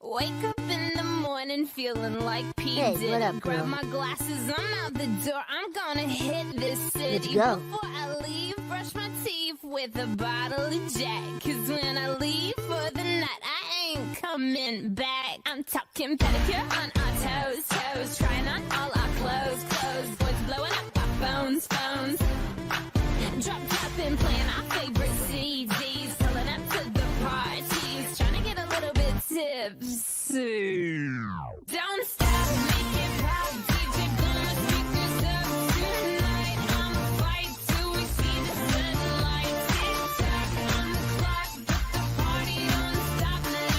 Wake up in the morning feeling like P. Hey, Diddy. what up, Grab girl? my glasses, I'm out the door. I'm gonna hit this city. Let's go. Before I leave, brush my teeth with a bottle of Jack. Cause when I leave for the night, I ain't coming back. I'm talking pedicure on our toes, toes. Trying on all our clothes, clothes. Boys blowing up our phones, phones. Drop top and playing our favorite CDs. Pulling up to the parties. Trying to get a little bit tipsy. Don't stop, make it pop. DJ, blow my speakers up tonight. I'ma fight till we see the sunlight. Tick-tock on the clock, but the party don't stop now.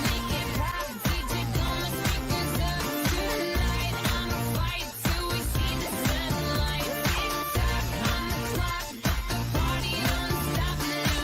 Make it pop, DJ, blow my speakers up tonight. I'ma fight till we see the sunlight. Tick-tock on the clock, but the party don't stop now.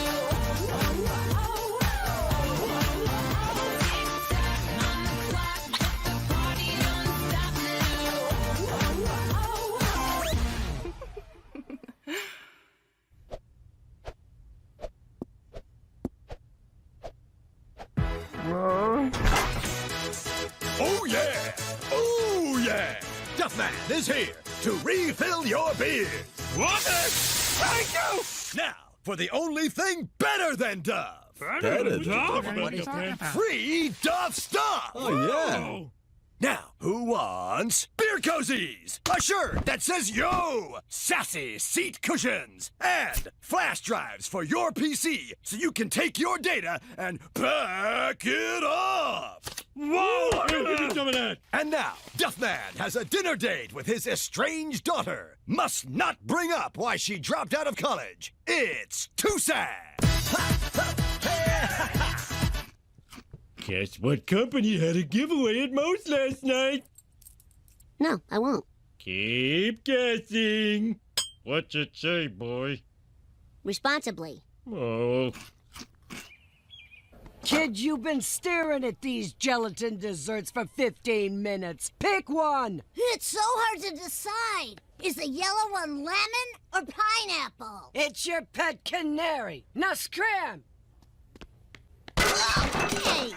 Oh yeah! Oh yeah! Duffman is here to refill your beers. What? Thank you! Now, for the only thing better than Duff. Better than Duff? What are you talking about? Free Duff stuff! Oh, yeah. Now, who wants beer cozies? A shirt that says yo! Sassy seat cushions! And flash drives for your PC so you can take your data and back it up! Whoa! Give me some of that. And now, Duffman has a dinner date with his estranged daughter. Must not bring up why she dropped out of college. It's too sad! Guess what company had a giveaway at Moe's last night? No, I won't. Keep guessing. What's it say, boy? Responsibly. Oh, Kid, you've been staring at these gelatin desserts for 15 minutes. Pick one! It's so hard to decide. Is the yellow one lemon or pineapple? It's your pet canary. Now scram! Hey,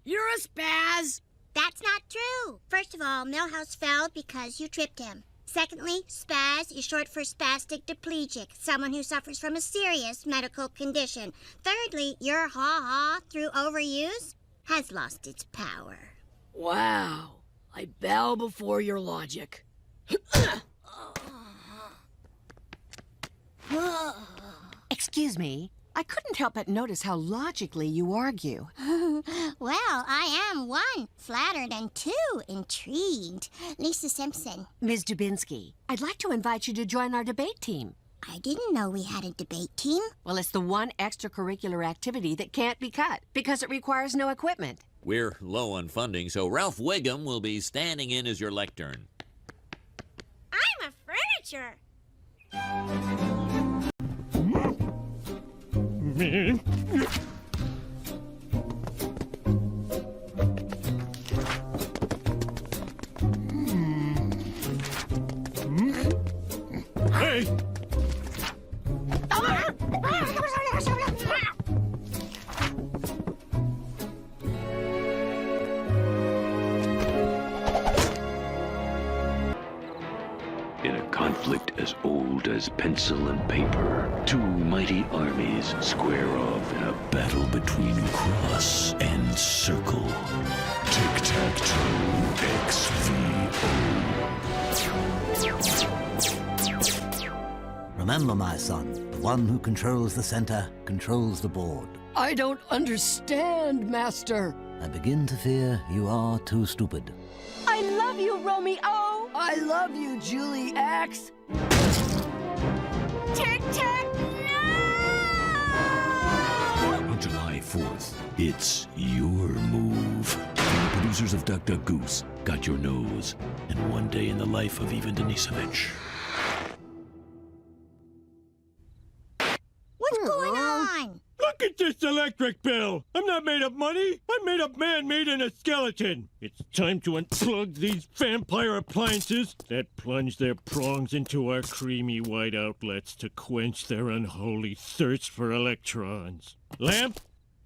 You're a spaz! that's not true. First of all, Millhouse fell because you tripped him. Secondly, spaz is short for spastic diplegic, someone who suffers from a serious medical condition. Thirdly, your ha-ha through overuse has lost its power. Wow. I bow before your logic. Excuse me. I couldn't help but notice how logically you argue. Well, I am one, flattered, and two, intrigued. Lisa Simpson, Ms. Dubinsky, I'd like to invite you to join our debate team. I didn't know we had a debate team. Well, it's the one extracurricular activity that can't be cut because it requires no equipment. We're low on funding, so Ralph Wiggum will be standing in as your lectern. I'm a furniture. hey! In a conflict as old as pencil and paper, two mighty armies square off in a battle between cross and circle. Tic-tac-toe XVO. Remember, my son, the one who controls the center controls the board. I don't understand, Master. I begin to fear you are too stupid. I love you, Romeo! I love you, Julie X. Tic-tac, On July 4th, it's your move. The producers of Duck Duck Goose got your nose, and one day in the life of Ivan Denisovich. What's going on? Look at this electric bill? I'm not made of money. I'm made of man-made and a skeleton. It's time to unplug these vampire appliances that plunge their prongs into our creamy white outlets to quench their unholy thirst for electrons. Lamp?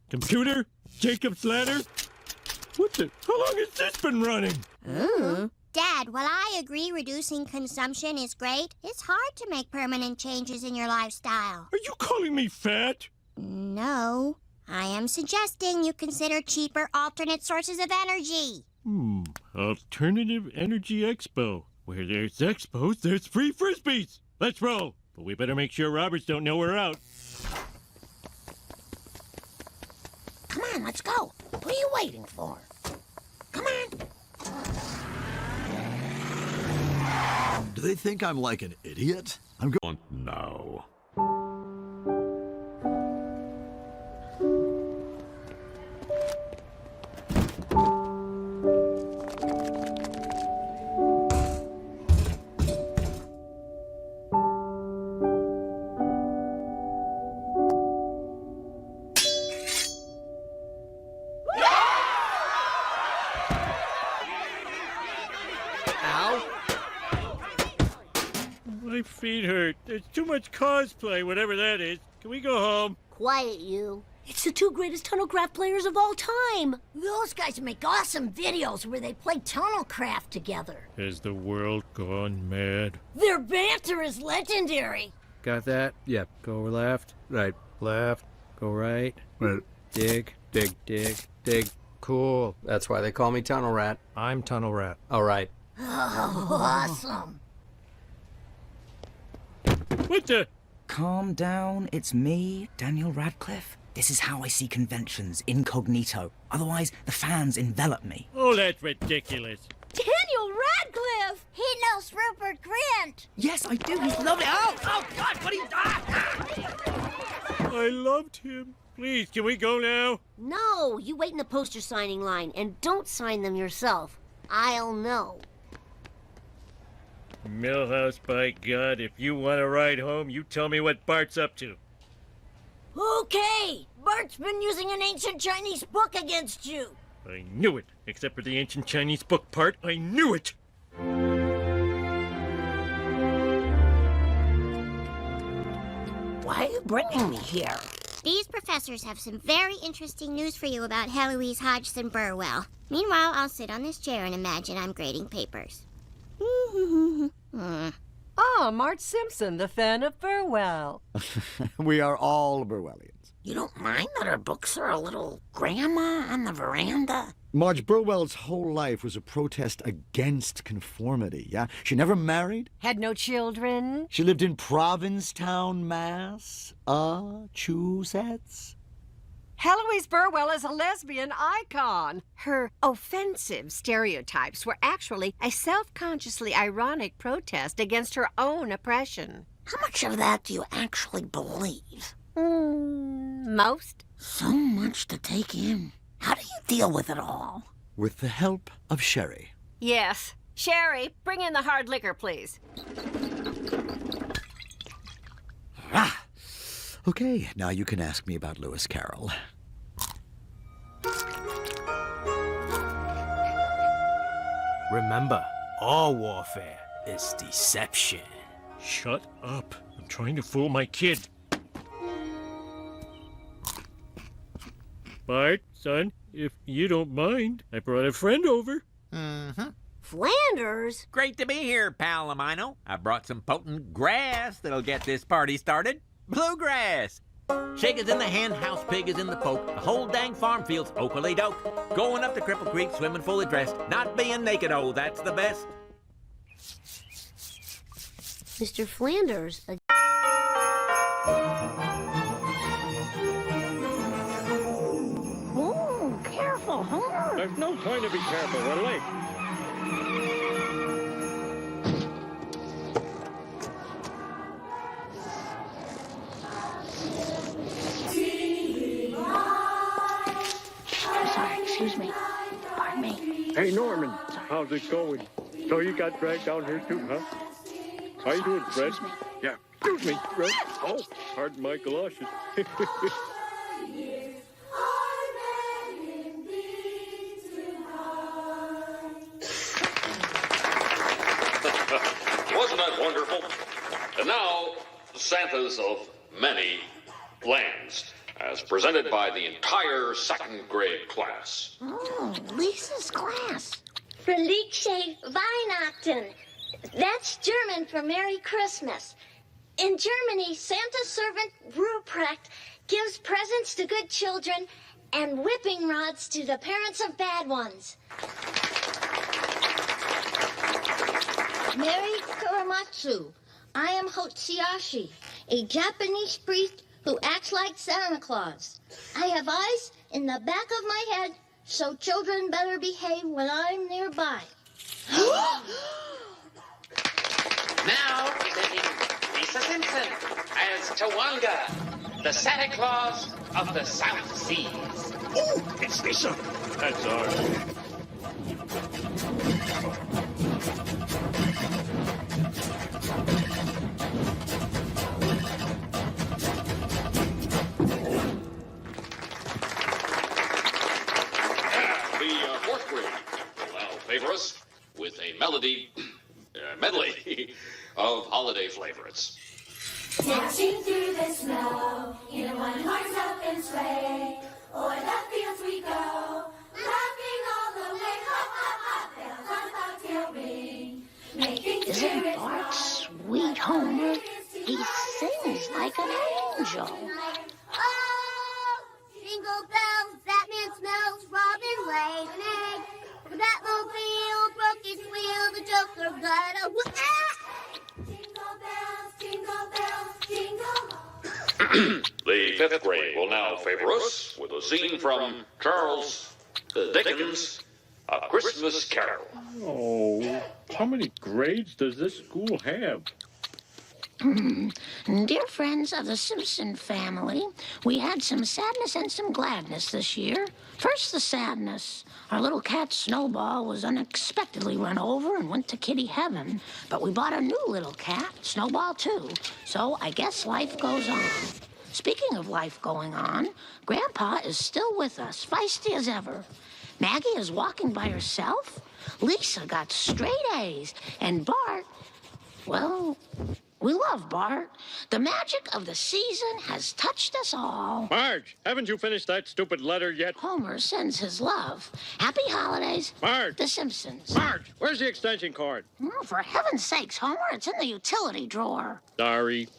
Computer? Jacob's ladder? What the? How long has this been running? Dad, while I agree reducing consumption is great, it's hard to make permanent changes in your lifestyle. Are you calling me fat? No. I am suggesting you consider cheaper alternate sources of energy. Alternative Energy Expo. Where there's expos, there's free frisbees. Let's roll. But we better make sure Roberts don't know we're out. Come on, let's go. What are you waiting for? Come on. Do they think I'm like an idiot? I'm going now. My feet hurt. There's too much cosplay, whatever that is. Can we go home? Quiet, you. It's the two greatest tunnelcraft players of all time. Those guys make awesome videos where they play tunnelcraft together. Has the world gone mad? Their banter is legendary. Got that? Yep. Go left. Right. Left. Go right. Right. Dig. Dig. Dig. Dig. Cool. That's why they call me Tunnel Rat. I'm Tunnel Rat. All right. Oh, awesome. What the? Calm down, it's me, Daniel Radcliffe. This is how I see conventions, incognito. Otherwise, the fans envelop me. Oh, that's ridiculous. Daniel Radcliffe! He knows Rupert Grint. Yes, I do. He's lovely. Oh God, what are you I loved him. Please, can we go now? No, you wait in the poster signing line and don't sign them yourself. I'll know. Millhouse, by God, if you want to ride home, you tell me what Bart's up to. Okay, Bart's been using an ancient Chinese book against you. I knew it. Except for the ancient Chinese book part, I knew it. Why are you bringing me here? These professors have some very interesting news for you about Heloise Hodgson Burwell. Meanwhile, I'll sit on this chair and imagine I'm grading papers. Marge Simpson, the fan of Burwell. We are all Burwellians. You don't mind that our books are a little grandma on the veranda? Marge Burwell's whole life was a protest against conformity, yeah? She never married. Had no children. She lived in Provincetown, Massachusetts. Heloise Burwell is a lesbian icon. Her offensive stereotypes were actually a self-consciously ironic protest against her own oppression. How much of that do you actually believe? Most. So much to take in. How do you deal with it all? With the help of Sherry. Yes. Sherry, bring in the hard liquor, please. Okay, now you can ask me about Lewis Carroll. Remember, all warfare is deception. Shut up. I'm trying to fool my kid. Bart, son, if you don't mind, I brought a friend over. Flanders? Great to be here, pal Amino. I brought some potent grass that'll get this party started. Bluegrass. Shake is in the hen, house pig is in the poke. The whole dang farm field's okily doke. Going up to Cripple Creek, swimming fully dressed. Not being naked, oh, that's the best. Mr. Flanders, Oh, careful, huh? There's no time to be careful. We're late. Sorry, excuse me. Pardon me. Hey, Norman, how's it going? So you got dragged down here too, huh? How you doing, Fred? Excuse me. Yeah, excuse me, Fred. Oh, pardon my galoshes. Wasn't that wonderful? And now, Santas of many lands, as presented by the entire second grade class. Oh, Lisa's class. Felice Weihnachten. That's German for Merry Christmas. In Germany, Santa's servant Ruprecht gives presents to good children and whipping rods to the parents of bad ones. Merry Kuramatsu. I am Hotsuyashi, a Japanese priest who acts like Santa Claus. I have eyes in the back of my head, so children better behave when I'm nearby. Now presenting Lisa Simpson as Tawanga, the Santa Claus of the South Seas. Oh, it's Lisa. That's ours. The fourth grade will now favor us with a medley of holiday favorites. Dashing through the snow in a one-horse open sleigh, o'er the fields we go, laughing all the way. Ha ha ha! Bells on bobtail ring, making Isn't Bart sweet, Homer? He sings like an angel. Oh, jingle bells, Batman smells, Robin laid an egg. The Batmobile broke its wheel, the Joker got a Jingle bells, jingle bells, jingle all. The fifth grade will now favor us with a scene from Charles Dickens' A Christmas Carol. Oh, how many grades does this school have? Dear friends of the Simpson family, we had some sadness and some gladness this year. First, the sadness. Our little cat Snowball was unexpectedly run over and went to kitty heaven. But we bought a new little cat, Snowball too. So I guess life goes on. Speaking of life going on, Grandpa is still with us, feisty as ever. Maggie is walking by herself. Lisa got straight A's. And Bart, well, we love Bart. The magic of the season has touched us all. Marge, haven't you finished that stupid letter yet? Homer sends his love. Happy holidays, Marge! The Simpsons. Marge, where's the extension cord? Oh, for heaven's sakes, Homer, it's in the utility drawer. Sorry.